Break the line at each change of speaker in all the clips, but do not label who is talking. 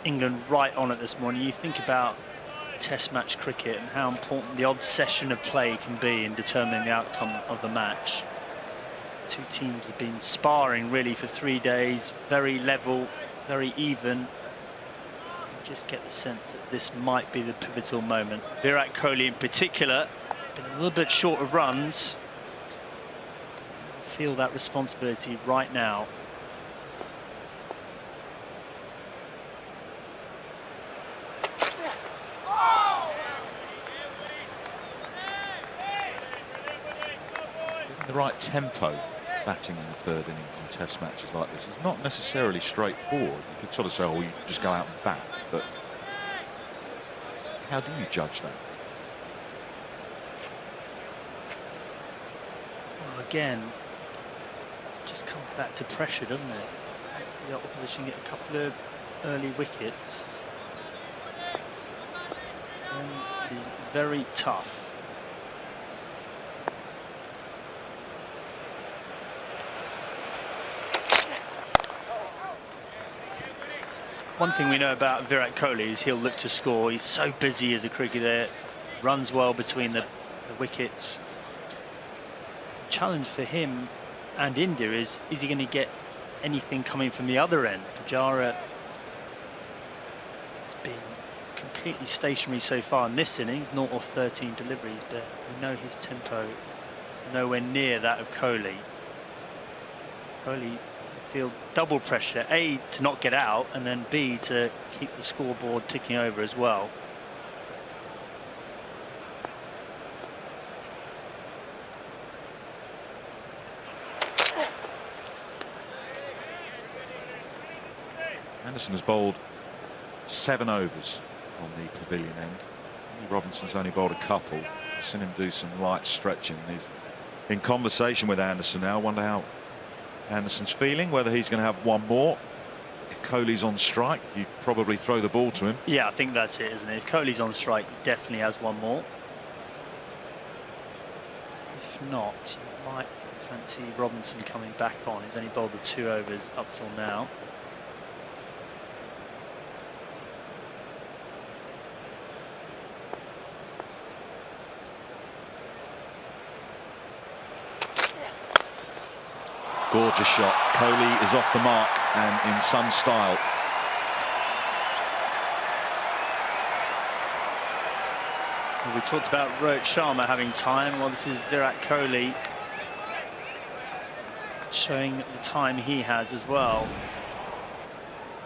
England right on it this morning. You think about Test match cricket and how important the odd session of play can be in determining the outcome of the match. Two teams have been sparring really for 3 days, very level, very even. You just get the sense that this might be the pivotal moment. Virat Kohli in particular, been a little bit short of runs. Feel that responsibility right now.
The right tempo batting in the third innings in Test matches like this is not necessarily straightforward. You could sort of say, oh, you just go out and bat, but how do you judge that?
Well, again, just comes back to pressure, doesn't it? The opposition get a couple of early wickets, and it is very tough. One thing we know about Virat Kohli is he'll look to score. He's so busy as a cricketer, runs well between the wickets. The challenge for him and India is he going to get anything coming from the other end? Pujara has been completely stationary so far in this innings, 0 of 13 deliveries, but we know his tempo is nowhere near that of Kohli. Kohli feel double pressure, A, to not get out, and then B, to keep the scoreboard ticking over as well.
Anderson has bowled 7 overs on the pavilion end. Robinson's only bowled a couple. I've seen him do some light stretching. He's in conversation with Anderson now. I wonder how Anderson's feeling, whether he's going to have one more. If Kohli's on strike, you'd probably throw the ball to him.
Yeah, I think that's it, isn't it? If Kohli's on strike, he definitely has one more. If not, you might fancy Robinson coming back on. He's only bowled the 2 overs up till now.
Gorgeous shot. Kohli is off the mark and in some style.
Well, we talked about Rohit Sharma having time. Well, this is Virat Kohli showing the time he has as well.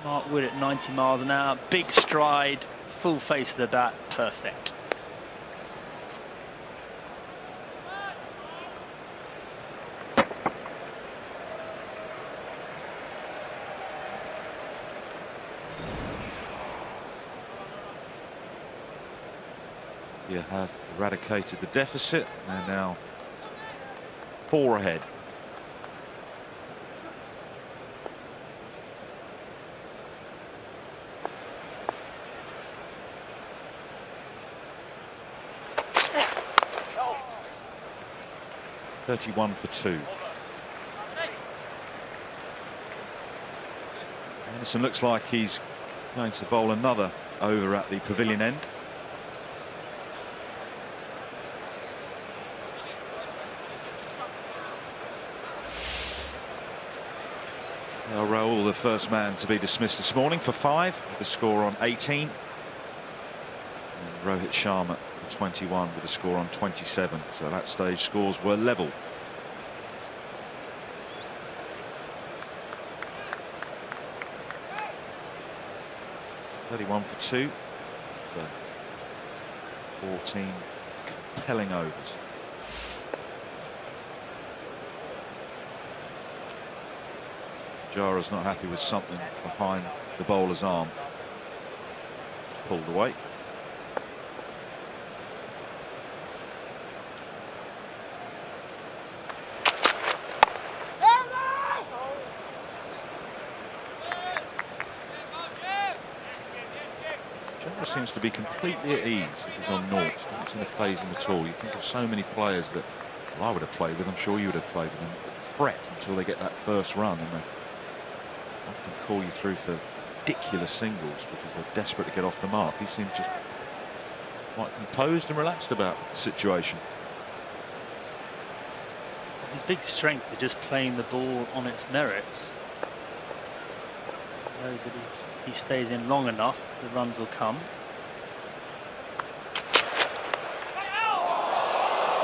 Mark Wood at 90 miles an hour, big stride, full face of the bat, perfect.
You have eradicated the deficit. They're now 4 ahead. (31 for 2). Anderson looks like he's going to bowl another over at the pavilion end. Raul, the first man to be dismissed this morning for 5, with a score on 18. And Rohit Sharma for 21 with a score on 27. So at that stage scores were level. (31 for 2). 14 compelling overs. Pujara's not happy with something behind the bowler's arm. It's pulled away. Pujara seems to be completely at ease if he's on naught. Doesn't seem to phase him at all. You think of so many players that, well, I would have played with, I'm sure you would have played with them, that fret until they get that first run, and they often call you through for ridiculous singles because they're desperate to get off the mark. He seemed just quite composed and relaxed about the situation.
His big strength is just playing the ball on its merits. He knows that if he stays in long enough, the runs will come.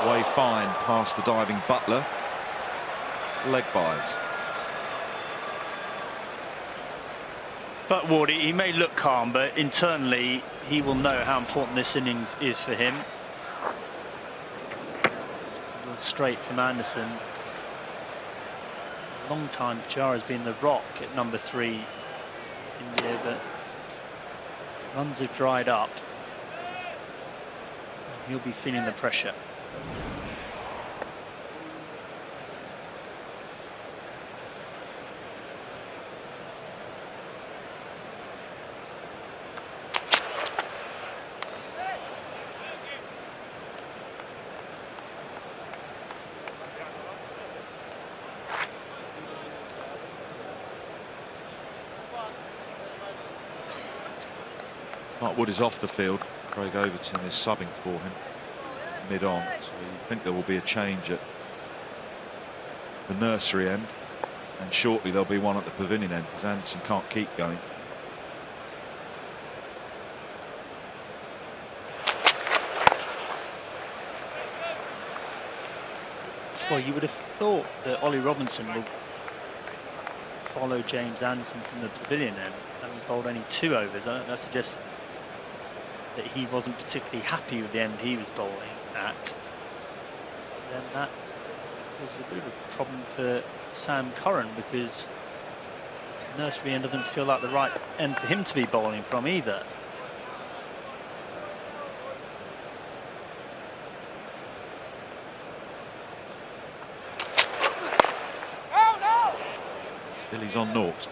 Way fine past the diving Butler. Leg byes.
But Wardy, he may look calm, but internally he will know how important this innings is for him. Just a little straight from Anderson. A long time Pujara has been the rock at number 3 India, but runs have dried up. He'll be feeling the pressure.
Mark Wood is off the field. Craig Overton is subbing for him mid-on. So you think there will be a change at the nursery end, and shortly there'll be one at the pavilion end because Anderson can't keep going.
Well, you would have thought that Ollie Robinson will follow James Anderson from the pavilion end, having bowled only 2 overs. That suggests that he wasn't particularly happy with the end he was bowling at. Then that was a bit of a problem for Sam Curran because the nursery end doesn't feel like the right end for him to be bowling from either.
Still he's on naught.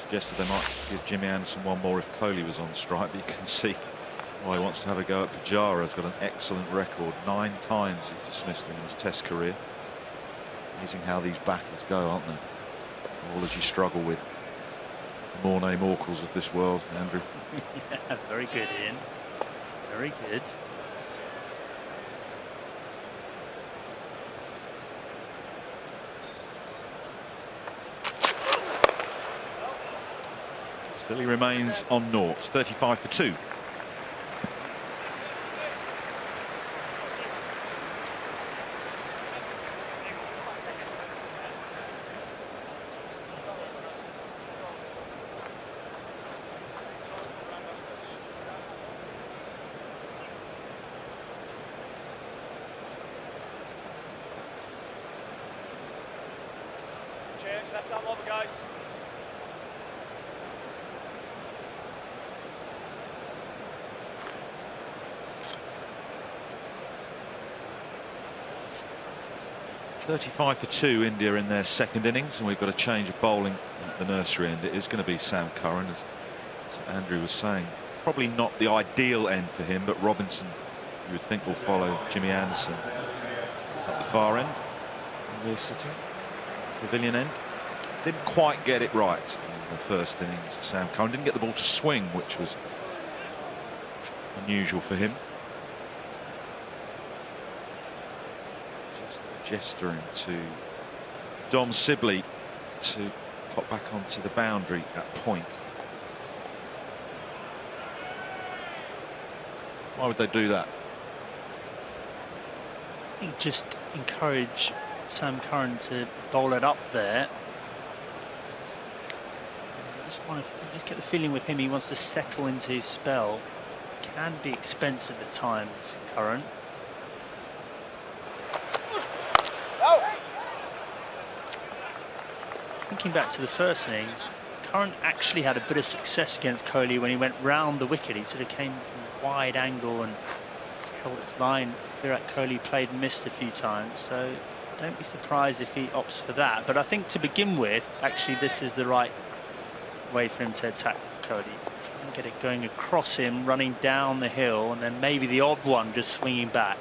Suggested they might give Jimmy Anderson one more if Kohli was on strike, but you can see why he wants to have a go at Pujara. Has got an excellent record. 9 times he's dismissed him in his Test career. Amazing how these battles go, aren't they? All as you struggle with the Mornay Morkles of this world, Andrew.
Yeah, very good, Ian. Very good.
Still he remains on naught. 35 for 2.
Change, left arm over, guys.
.35 for 2 India in their second innings, and we've got a change of bowling at the nursery end. It is going to be Sam Curran, as Andrew was saying. Probably not the ideal end for him, but Robinson, you would think, will follow Jimmy Anderson at the far end. And we're sitting pavilion end. Didn't quite get it right in the first innings. Sam Curran didn't get the ball to swing, which was unusual for him. Gesturing to Dom Sibley to pop back onto the boundary at point. Why would they do that?
You just encourage Sam Curran to bowl it up there. You just get the feeling with him he wants to settle into his spell. Can be expensive at times, Curran. Thinking back to the first innings, Curran actually had a bit of success against Kohli when he went round the wicket. He sort of came from a wide angle and held its line. Virat Kohli played and missed a few times, so don't be surprised if he opts for that. But I think to begin with, actually this is the right way for him to attack Kohli. Try and get it going across him, running down the hill, and then maybe the odd one just swinging back.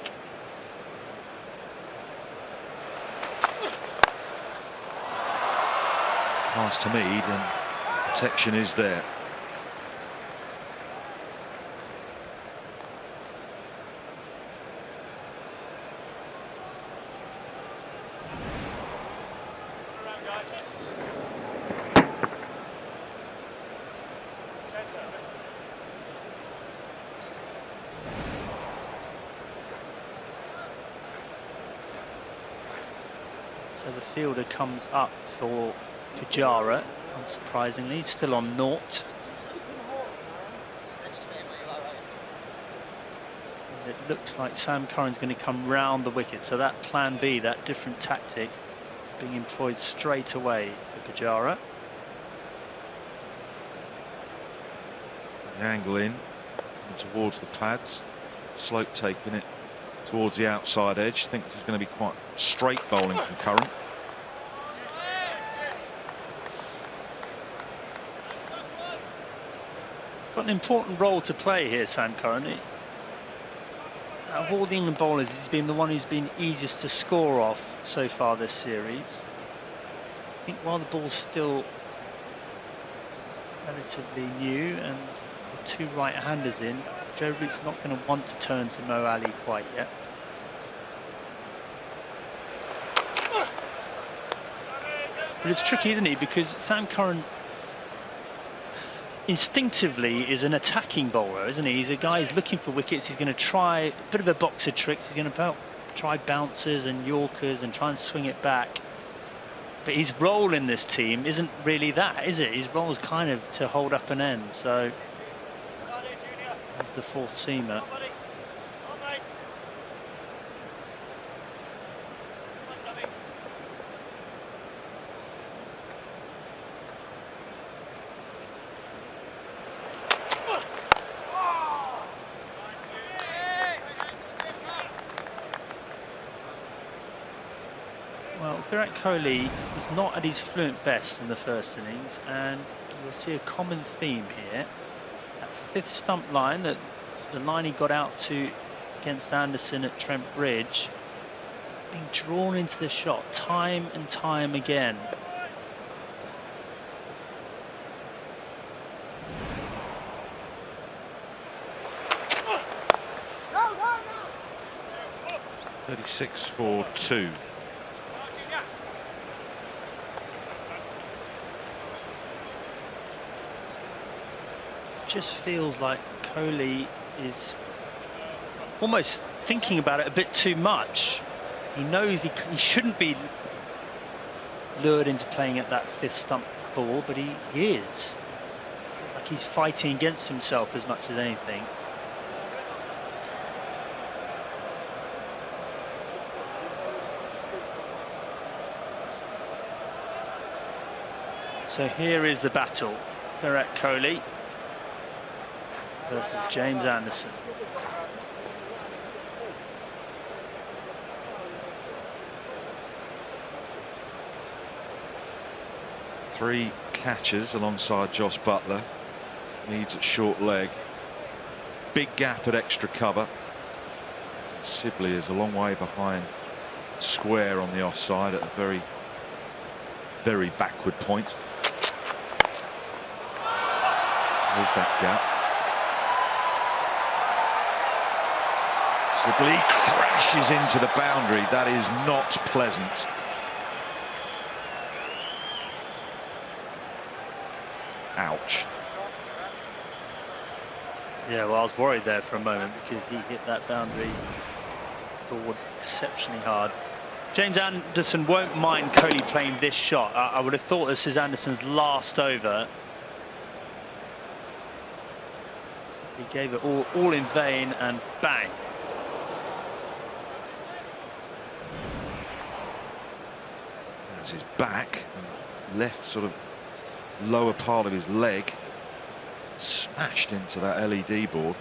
pass to Mead, and protection is there.
So the fielder comes up for Pujara, unsurprisingly, still on naught. And it looks like Sam Curran's going to come round the wicket, so that plan B, that different tactic, being employed straight away for Pujara.
The angle in and towards the pads, Slope taking it towards the outside edge. I think this is going to be quite straight bowling from Curran.
Got an important role to play here, Sam Curran. Out of all the England bowlers, he's been the one who's been easiest to score off so far this series. I think while the ball's still relatively new and the two right-handers in, Joe Root's not going to want to turn to Mo Ali quite yet. But it's tricky, isn't it? Because Sam Curran instinctively is an attacking bowler, isn't he? He's a guy who's looking for wickets. He's going to try a bit of a box of tricks. He's going to try bouncers and Yorkers and try and swing it back. But his role in this team isn't really that, is it? His role is kind of to hold up an end. So that's the fourth seamer. Well, Virat Kohli was not at his fluent best in the first innings, and you'll see a common theme here. That fifth stump line, that the line he got out to against Anderson at Trent Bridge, being drawn into the shot time and time again.
No. 36 for 2.
Just feels like Kohli is almost thinking about it a bit too much. He knows he shouldn't be lured into playing at that fifth stump ball, but he is. Like he's fighting against himself as much as anything. So here is the battle. Virat Kohli versus James Anderson.
Three catches alongside Josh Buttler. Needs at short leg. Big gap at extra cover. Sibley is a long way behind square on the offside at a very, very backward point. There's that gap. Sibley crashes into the boundary. That is not pleasant. Ouch.
Yeah, well, I was worried there for a moment because he hit that boundary board exceptionally hard. James Anderson won't mind Kohli playing this shot. I would have thought this is Anderson's last over. He gave it all in vain, and bang.
That's his back, and left sort of lower part of his leg smashed into that LED board.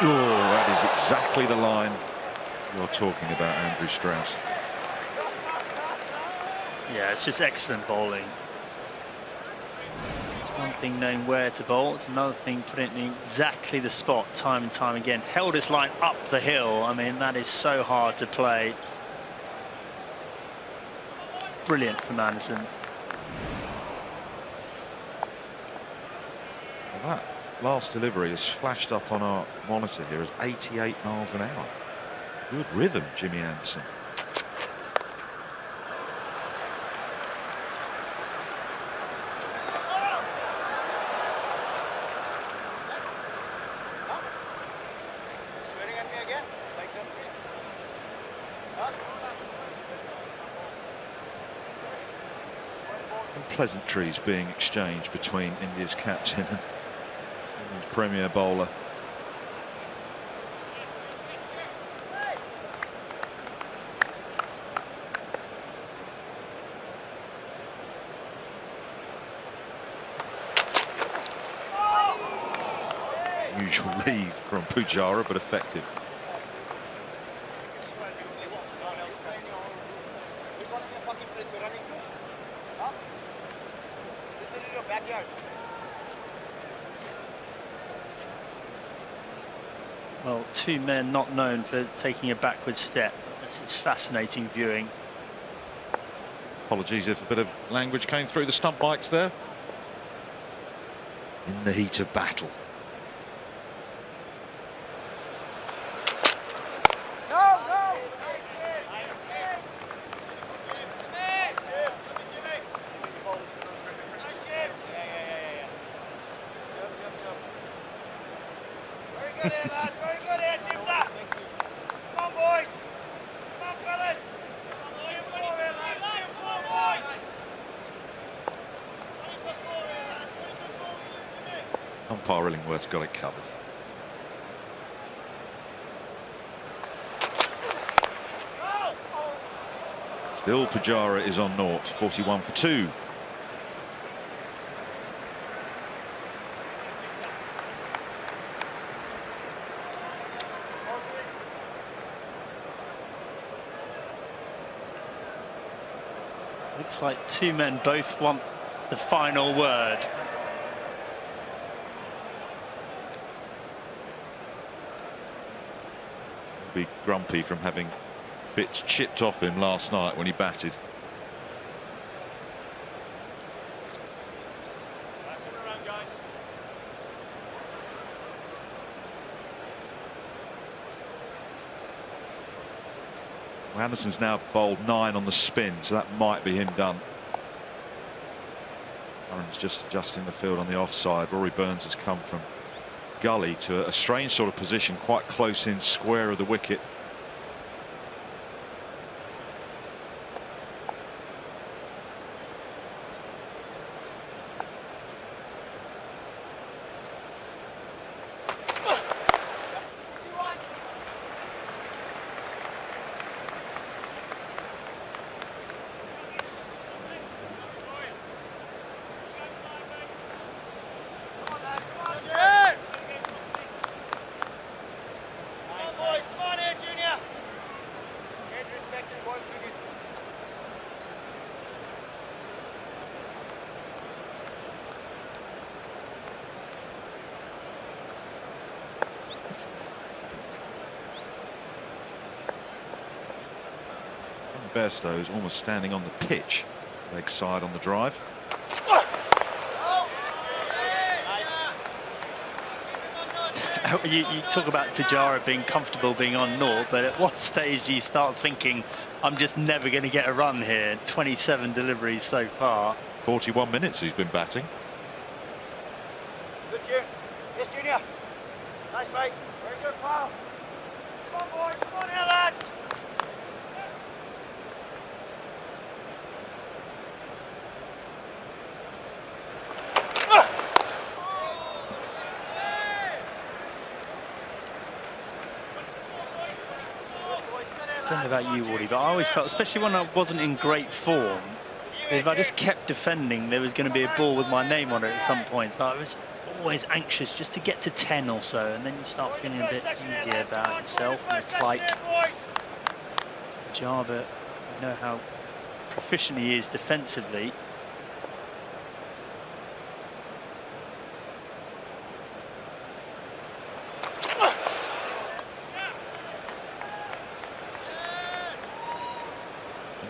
Oh, that is exactly the line you're talking about, Andrew Strauss.
Yeah, it's just excellent bowling. One thing knowing where to bowl, it's another thing putting it in exactly the spot time and time again. Held his line up the hill. I mean, that is so hard to play. Brilliant from Anderson.
Well, that last delivery has flashed up on our monitor here as 88 miles an hour. Good rhythm, Jimmy Anderson. Pleasantries being exchanged between India's captain and India's premier bowler. Usual leave from Pujara, but effective.
Well, two men not known for taking a backward step. This is fascinating viewing.
Apologies if a bit of language came through the stump mics there. In the heat of battle. Umpire Illingworth's got it covered. Still Pujara is on naught, 41 for 2.
Looks like two men both want the final word.
Be grumpy from having bits chipped off him last night when he batted. Well, Anderson's now bowled 9 on the spin, so that might be him done. Curran's just adjusting the field on the offside. Rory Burns has come from gully to a strange sort of position, quite close in square of the wicket. Bairstow is almost standing on the pitch, leg side on the drive.
You talk about Pujara being comfortable being on naught, but at what stage do you start thinking, I'm just never going to get a run here? 27 deliveries so far.
41 minutes he's been batting.
Good, June. Yes, Junior. Nice, mate. Very good, pal. Come on, boys. Come on here, lads.
I don't know about you, Wardy, but I always felt, especially when I wasn't in great form, if I just kept defending, there was going to be a ball with my name on it at some point. So I was always anxious just to get to 10 or so, and then you start feeling a bit easier about yourself and it's like Pujara, you know how proficient he is defensively.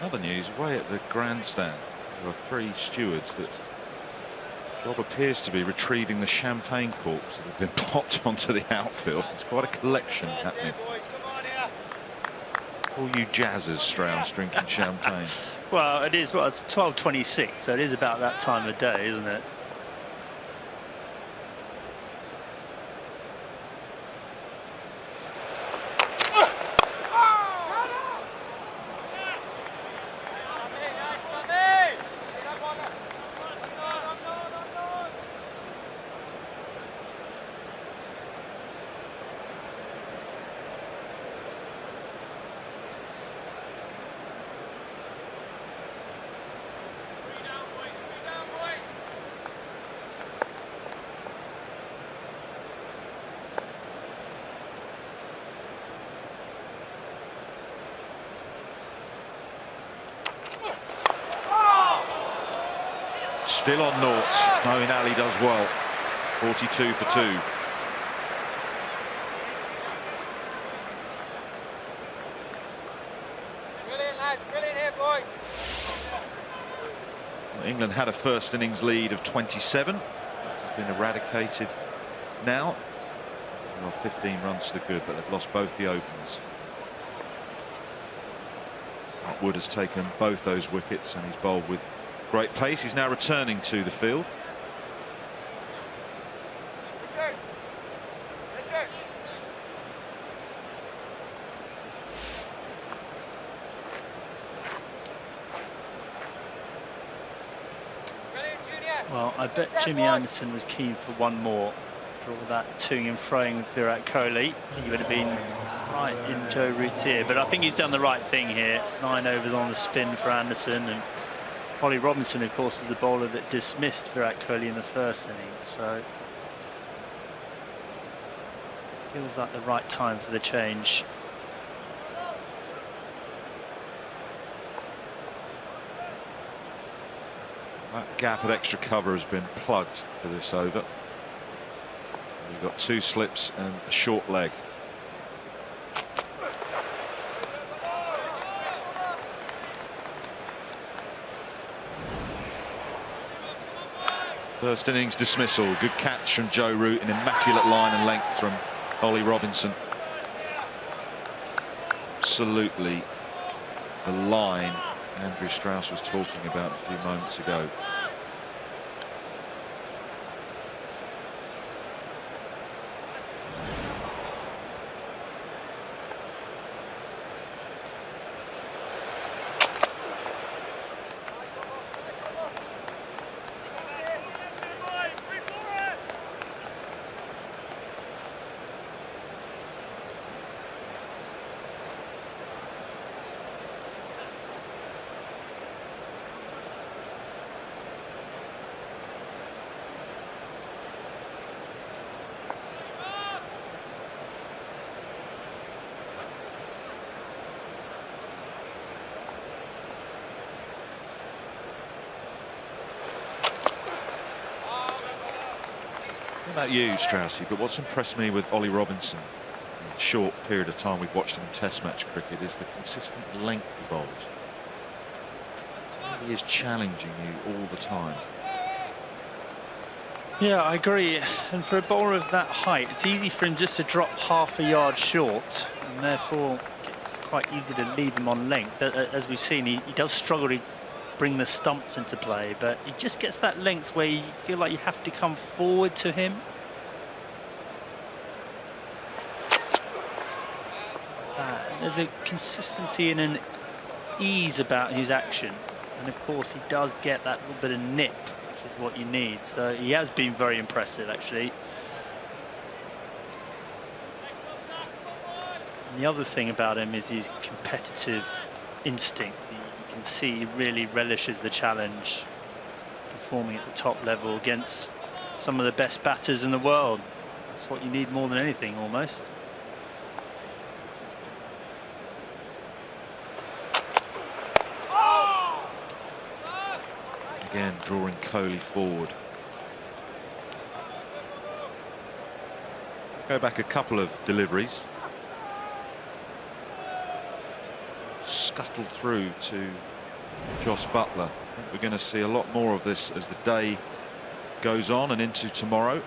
Another news, way at the grandstand, there are 3 stewards that job appears to be retrieving the champagne corks that have been popped onto the outfield. It's quite a collection happening. All you jazzers, Strauss, drinking champagne.
Well, it is, well, it's 12:26, so it is about that time of day, isn't it?
Still on noughts, knowing Ali does well. 42 for 2.
Brilliant, lads. Brilliant here, boys.
Well, England had a first innings lead of 27. That has been eradicated now. Well, 15 runs to the good, but they've lost both the openers. Mark Wood has taken both those wickets and he's bowled with great pace. He's now returning to the field.
Well, I bet Jimmy Anderson was keen for one more after all that toing and froing with Virat Kohli. He would have been right in Joe Root's ear, but I think he's done the right thing here. 9 overs on the spin for Anderson, and Ollie Robinson, of course, was the bowler that dismissed Virat Kohli in the first innings, so feels like the right time for the change.
That gap of extra cover has been plugged for this over. You've got 2 slips and a short leg. First innings dismissal. Good catch from Joe Root. An immaculate line and length from Ollie Robinson. Absolutely the line Andrew Strauss was talking about a few moments ago. About you, Straussy, but what's impressed me with Ollie Robinson in the short period of time we've watched him in Test match cricket is the consistent length he bowls. He is challenging you all the time.
Yeah, I agree. And for a bowler of that height, it's easy for him just to drop half a yard short, and therefore it's quite easy to leave him on length. As we've seen, he does struggle to bring the stumps into play, but he just gets that length where you feel like you have to come forward to him. There's a consistency and an ease about his action, and of course he does get that little bit of nip, which is what you need. So he has been very impressive, actually. And the other thing about him is his competitive instinct. You can see he really relishes the challenge, performing at the top level against some of the best batters in the world. That's what you need more than anything, almost.
Again, drawing Kohli forward. Go back a couple of deliveries. scuttled through to Joss Buttler. I think we're going to see a lot more of this as the day goes on and into tomorrow.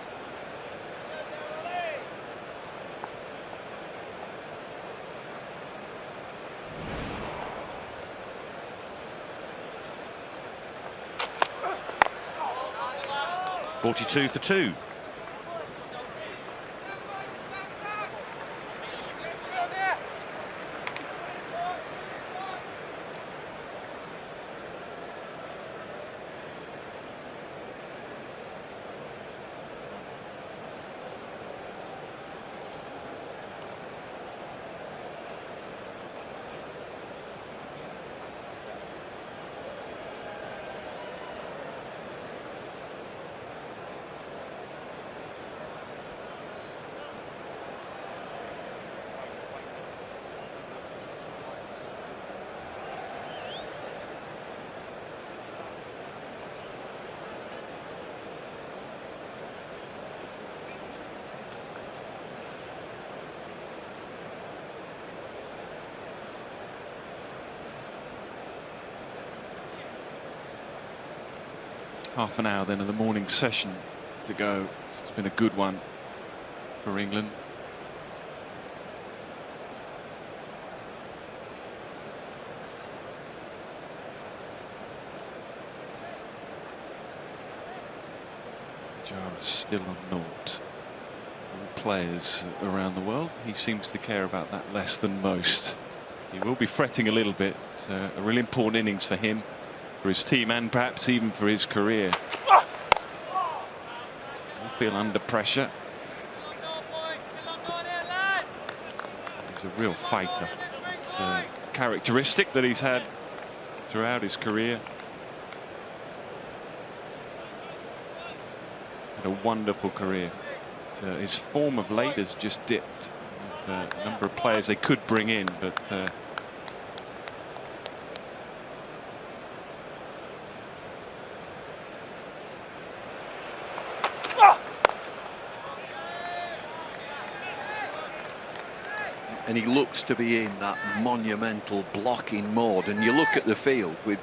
.42 for 2.
Half an hour then of the morning session to go. It's been a good one for England. Pujara still on naught. All players around the world, he seems to care about that less than most. He will be fretting a little bit. A really important innings for him, for his team, and perhaps even for his career. He'll feel under pressure. He's a real fighter. It's a characteristic that he's had throughout his career. Had a wonderful career. His form of late has just dipped. The number of players they could bring in, but
and he looks to be in that monumental blocking mode. And you look at the field with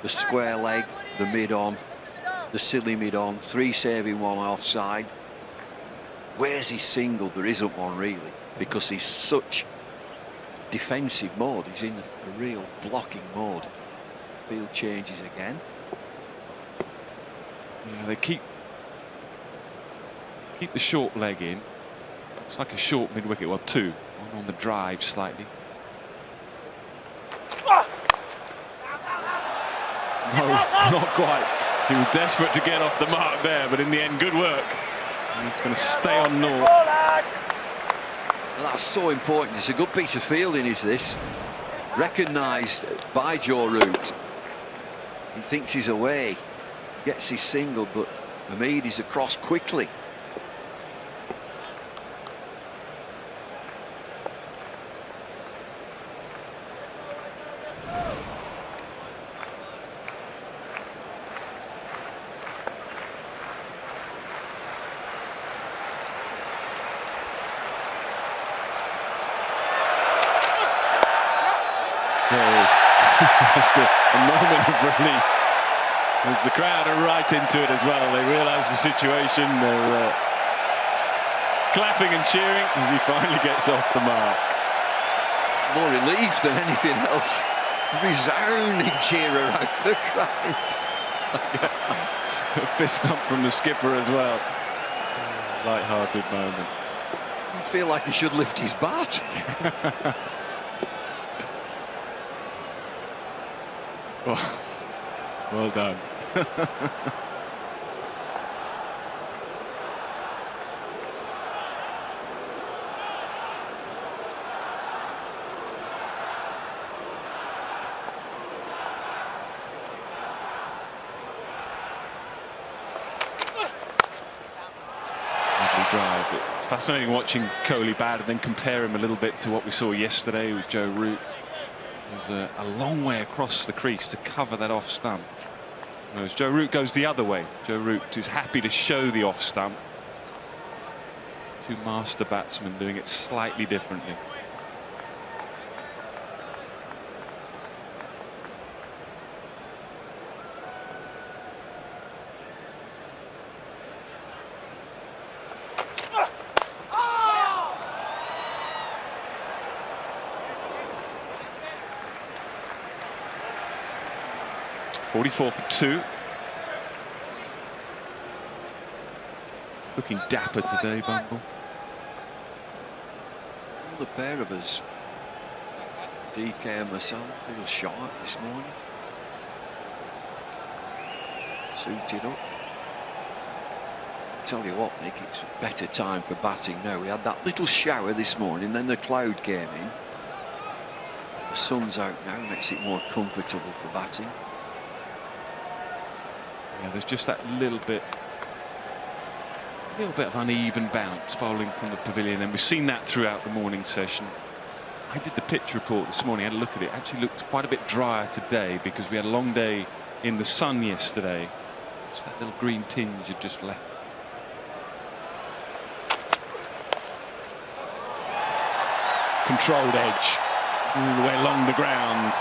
the square leg, the mid-on, the silly mid-on, 3 saving, 1 offside. Where's his single? There isn't one really, because he's such defensive mode. He's in a real blocking mode. Field changes again.
yeah, they keep the short leg in. It's like a short mid-wicket, well, 2. One on the drive slightly. No, not quite. He was desperate to get off the mark there, but in the end, good work. And he's going to stay on naught.
And that's so important. It's a good piece of fielding, is this? Recognised by Joe Root. He thinks he's away. Gets his single, but Hamid is across quickly.
Just a moment of relief as the crowd are right into it as well. They realise the situation. They're clapping and cheering as he finally gets off the mark.
More relief than anything else. Resounding cheer around the crowd.
A fist bump from the skipper as well. Light-hearted moment.
I feel like he should lift his bat.
Well done. Lovely drive. It's fascinating watching Kohli bat and then compare him a little bit to what we saw yesterday with Joe Root. There's a long way across the crease to cover that off stump. Whereas Joe Root goes the other way. Joe Root is happy to show the off stump. 2 master batsmen doing it slightly differently. 44 for 2. Looking dapper today, Bungle.
All the pair of us, DK and myself, feel sharp this morning. Suited up. I'll tell you what, Nick, it's a better time for batting now. We had that little shower this morning, then the cloud came in. The sun's out now, makes it more comfortable for batting.
Yeah, there's just that little bit of uneven bounce bowling from the pavilion, and we've seen that throughout the morning session. I did the pitch report this morning, had a look at it. Actually looked quite a bit drier today because we had a long day in the sun yesterday. Just that little green tinge had just left. Controlled edge all the way along the ground.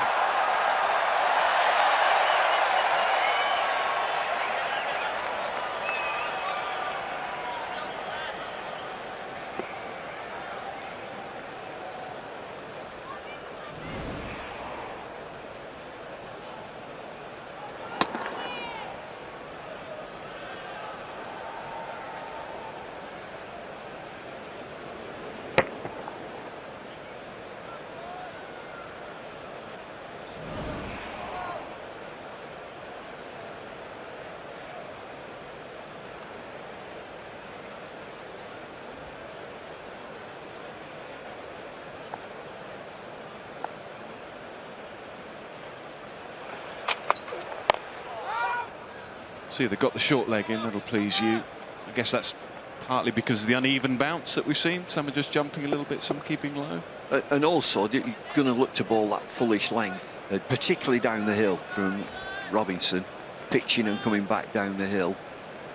See, they've got the short leg in, that'll please you. I guess that's partly because of the uneven bounce that we've seen. Some are just jumping a little bit, some keeping low.
And also, you're going to look to bowl that fullish length, particularly down the hill from Robinson, pitching and coming back down the hill.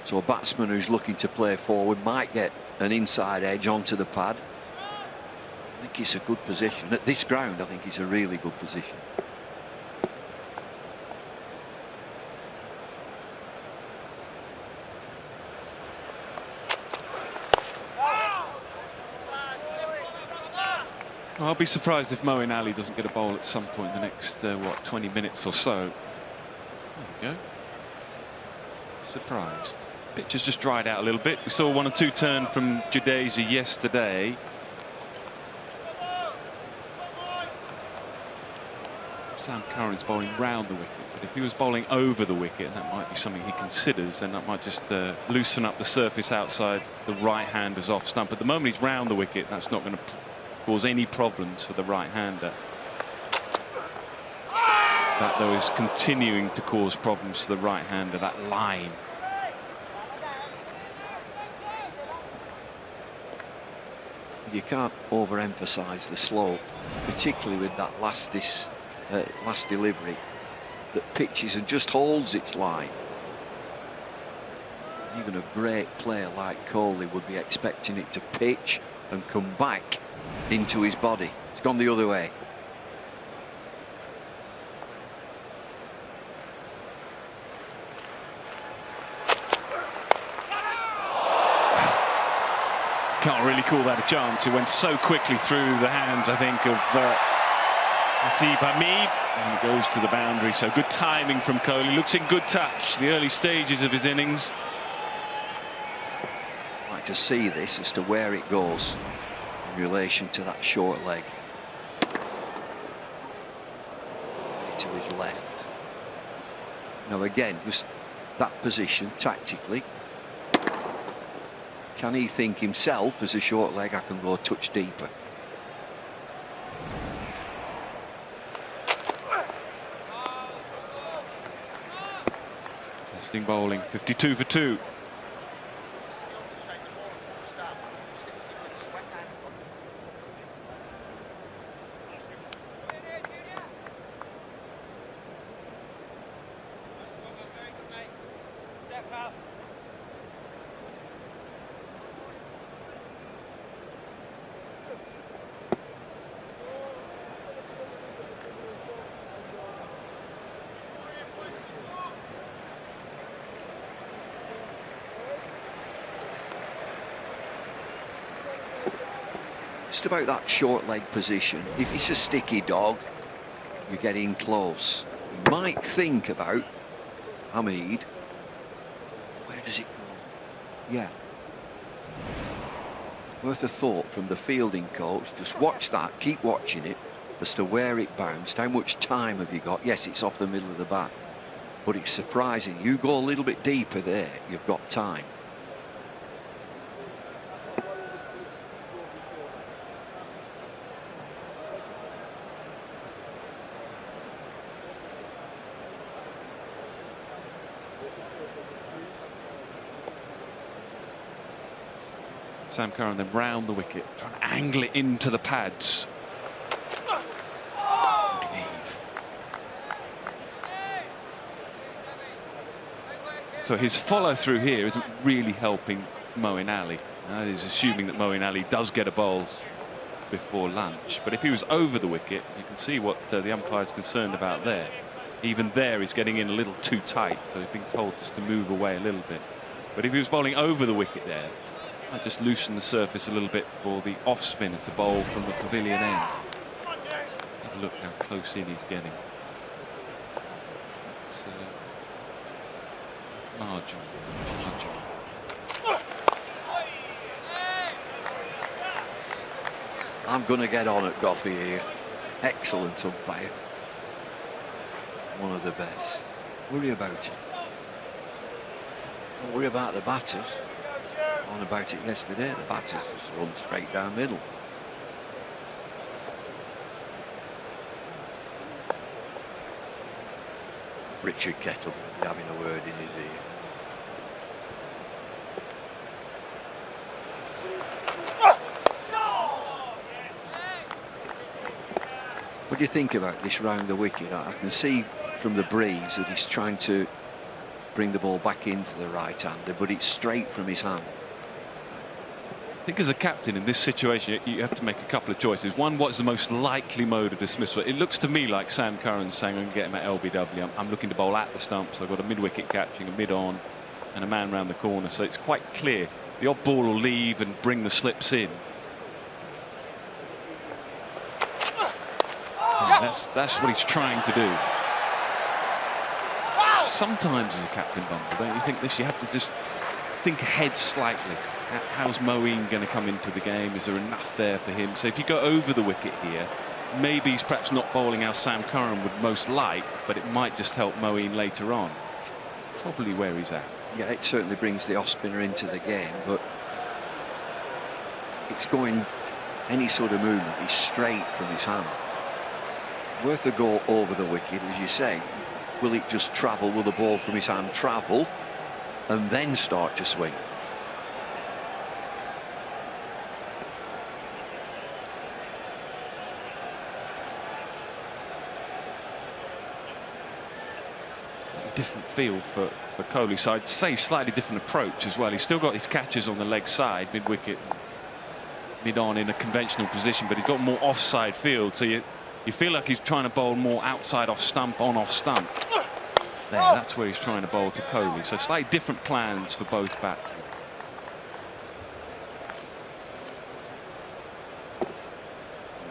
So a batsman who's looking to play forward might get an inside edge onto the pad. I think it's a good position. At this ground, I think it's a really good position.
I'll be surprised if Moeen Ali doesn't get a bowl at some point in the next, 20 minutes or so. There we go. Surprised. Pitch has just dried out a little bit. We saw 1 or 2 turn from Jadeja yesterday. Sam Curran's bowling round the wicket, but if he was bowling over the wicket, and that might be something he considers, then that might just loosen up the surface outside the right-hander's off stump. At the moment he's round the wicket, that's not going to cause any problems for the right-hander. That, though, is continuing to cause problems for the right-hander, that line.
You can't overemphasize the slope, particularly with that last delivery that pitches and just holds its line. Even a great player like Kohli would be expecting it to pitch and come back into his body. It's gone the other way.
Can't really call that a chance. It went so quickly through the hands, I think, of Asif Hamid, and it goes to the boundary. So good timing from Kohli. Looks in good touch the early stages of his innings.
I'd like to see this as to where it goes in relation to that short leg. To his left. Now again, just that position tactically. Can he think himself as a short leg, I can go a touch deeper?
Testing bowling, 52 for 2.
Just about that short leg position. If it's a sticky dog, you're getting close. You might think about Hamid. Where does it go? Yeah. Worth a thought from the fielding coach. Just watch that, keep watching it as to where it bounced. How much time have you got? Yes, it's off the middle of the bat, but it's surprising. You go a little bit deeper there, you've got time.
Sam Curran then round the wicket, trying to angle it into the pads. So his follow through here isn't really helping Moeen Ali. He's assuming that Moeen Ali does get a bowls before lunch. But if he was over the wicket, you can see what the umpire's concerned about there. Even there, he's getting in a little too tight, so he's being told just to move away a little bit. But if he was bowling over the wicket there, I'd just loosen the surface a little bit for the off spinner to bowl from the pavilion end. Have a look how close in he's getting. It's margin.
I'm going to get on at Goffey here. Excellent umpire. One of the best. Worry about it. Don't worry about the batters. On about it yesterday, the batters just run straight down middle. Richard Kettle will be having a word in his ear. What do you think about this round the wicket? I can see from the breeze that he's trying to bring the ball back into the right-hander, but it's straight from his hand.
I think as a captain in this situation, you have to make a couple of choices. One, what's the most likely mode of dismissal? It looks to me like Sam Curran's saying, I'm going to get him at LBW. I'm looking to bowl at the stumps. I've got a mid-wicket catching, a mid-on, and a man round the corner. So it's quite clear. The odd ball will leave and bring the slips in. Yeah, that's what he's trying to do. Sometimes as a captain, Bumble, don't you think this? You have to just think ahead slightly. How's Moeen going to come into the game? Is there enough there for him? So if you go over the wicket here, maybe he's perhaps not bowling how Sam Curran would most like, but it might just help Moeen later on. It's probably where he's at.
Yeah, it certainly brings the off-spinner into the game, but it's going, any sort of movement is straight from his hand. Worth a go over the wicket, as you say. Will it just travel? Will the ball from his hand travel and then start to swing?
Different feel for Kohli, so I'd say slightly different approach as well. He's still got his catches on the leg side, mid-wicket, mid-on in a conventional position, but he's got more offside field, so you feel like he's trying to bowl more outside off stump, on off stump. There, that's where he's trying to bowl to Kohli, so slightly different plans for both batsmen.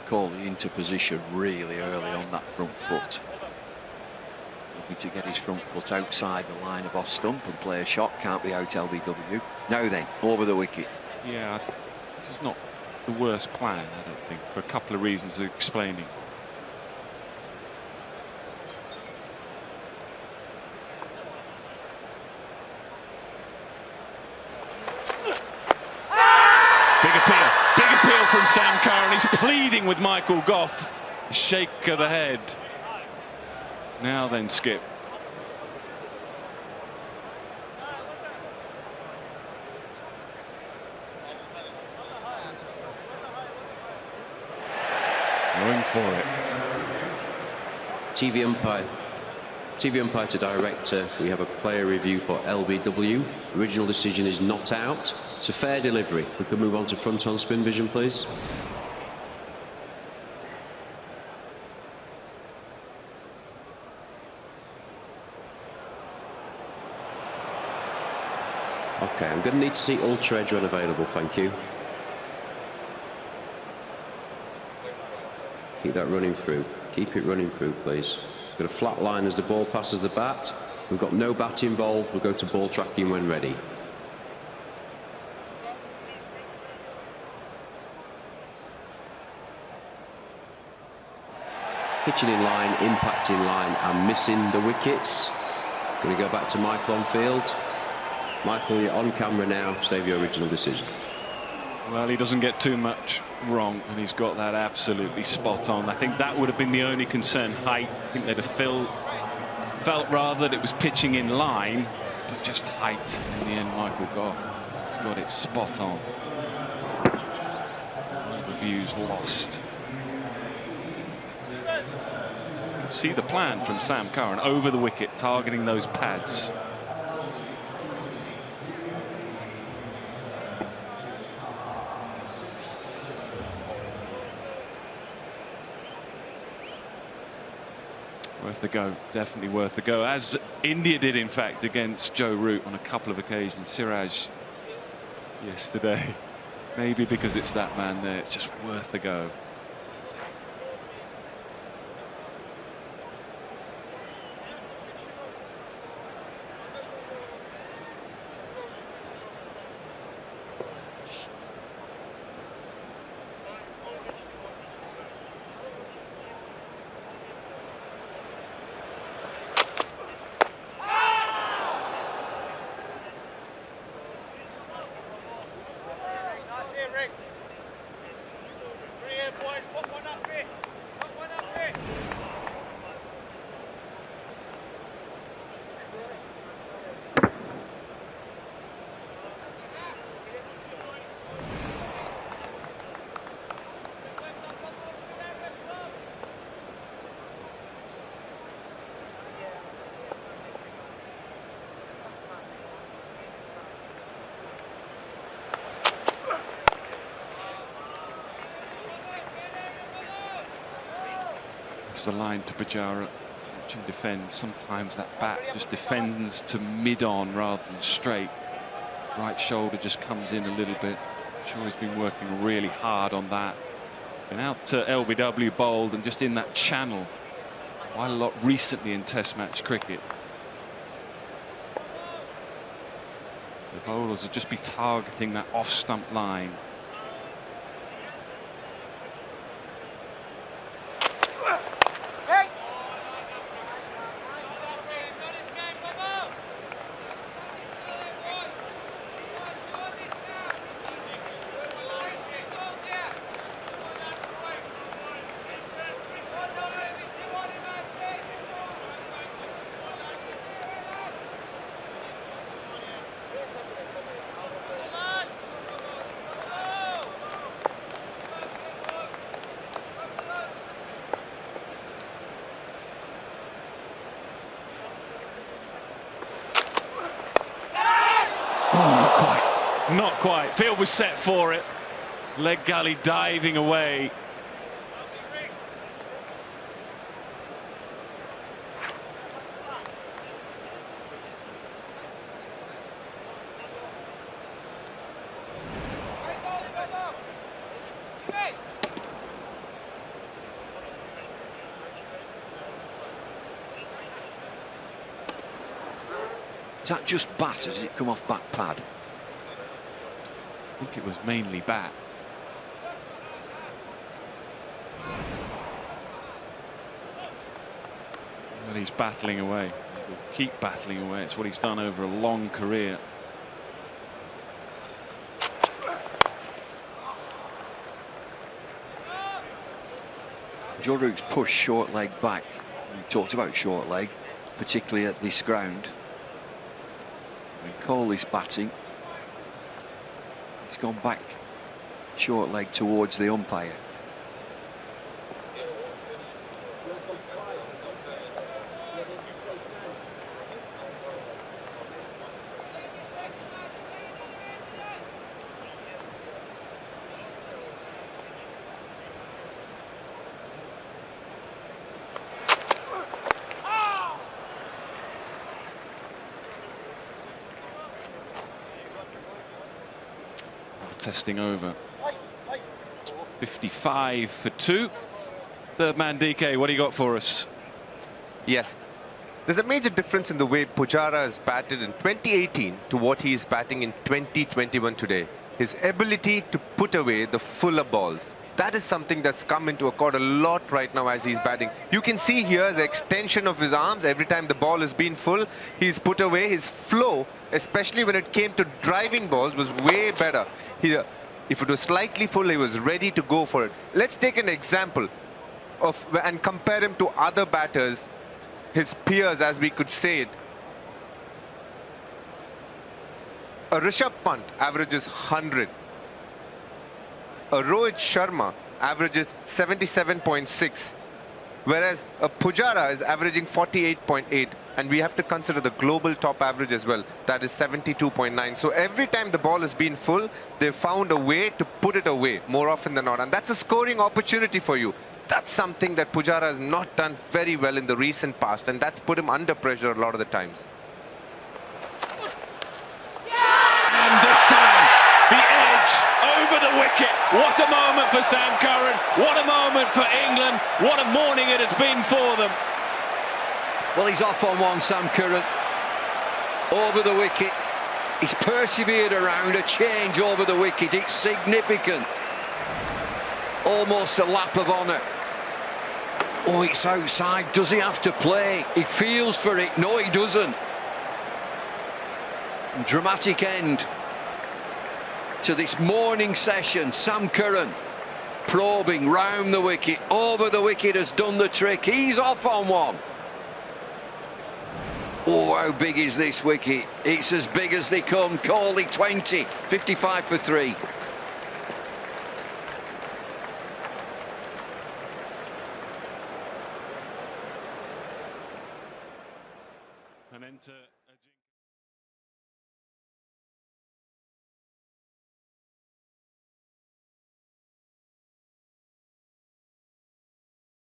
Kohli into position really early on that front foot. To get his front foot outside the line of off stump and play a shot. Can't be out LBW. Now then, over the wicket.
Yeah, this is not the worst plan, I don't think, for a couple of reasons of explaining. Big appeal from Sam Curran. He's pleading with Michael Goff. Shake of the head. Now then, Skip. Going for it.
TV umpire to director. We have a player review for LBW. Original decision is not out. It's a fair delivery. We could move on to front on spin vision, please. Okay, I'm going to need to see ultra edge when available, thank you. Keep that running through. Keep it running through, please. Got a flat line as the ball passes the bat. We've got no bat involved. We'll go to ball tracking when ready. Pitching in line, impacting line, and missing the wickets. Going to go back to Michael on field. Michael, you're on camera now. Stay with your original decision.
Well, he doesn't get too much wrong, and he's got that absolutely spot on. I think that would have been the only concern, height. I think they'd have felt rather that it was pitching in line, but just height. In the end, Michael Goff got it spot on. The view's lost. You can see the plan from Sam Curran over the wicket, targeting those pads. Worth a go, definitely worth a go, as India did in fact against Joe Root on a couple of occasions. Siraj yesterday. Maybe because it's that man there, it's just worth a go. That's the line to Pujara. Watching defend, sometimes that bat just defends to mid-on rather than straight. Right shoulder just comes in a little bit. I'm sure he's been working really hard on that. Been out to LBW bowled and just in that channel quite a lot recently in Test match cricket. The bowlers will just be targeting that off-stump line. Not quite. Field was set for it. Leg gully diving away.
Is that just bat, or does it come off back pad?
I think it was mainly bat. Well, he's battling away. He'll keep battling away. It's what he's done over a long career.
Joe Root's pushed short leg back. We talked about short leg, particularly at this ground. When Kohli's batting, he's gone back short leg towards the umpire.
Testing over. 55 for 2. Third man DK, what do you got for us?
Yes. There's a major difference in the way Pujara has batted in 2018 to what he is batting in 2021 today. His ability to put away the fuller balls. That is something that's come into accord a lot right now as he's batting. You can see here the extension of his arms every time the ball has been full. He's put away his flow, especially when it came to driving balls, was way better. If it was slightly full, he was ready to go for it. Let's take an example and compare him to other batters, his peers, as we could say it. A Rishabh Pant averages 100. A Rohit Sharma averages 77.6, whereas a Pujara is averaging 48.8, and we have to consider the global top average as well, that is 72.9. So every time the ball has been full, they've found a way to put it away more often than not, and that's a scoring opportunity for you. That's something that Pujara has not done very well in the recent past, and that's put him under pressure a lot of the times.
And this time, the edge over the wicket. What a moment for Sam Curran. What a moment for England. What a morning it has been for them.
Well, he's off on one, Sam Curran. Over the wicket. He's persevered around a change over the wicket. It's significant. Almost a lap of honour. Oh, it's outside. Does he have to play? He feels for it. No, he doesn't. Dramatic end to this morning session. Sam Curran probing round the wicket. Over the wicket has done the trick. He's off on one. Oh, how big is this wicket? It's as big as they come. Kohli 20, 55 for 3.
And enter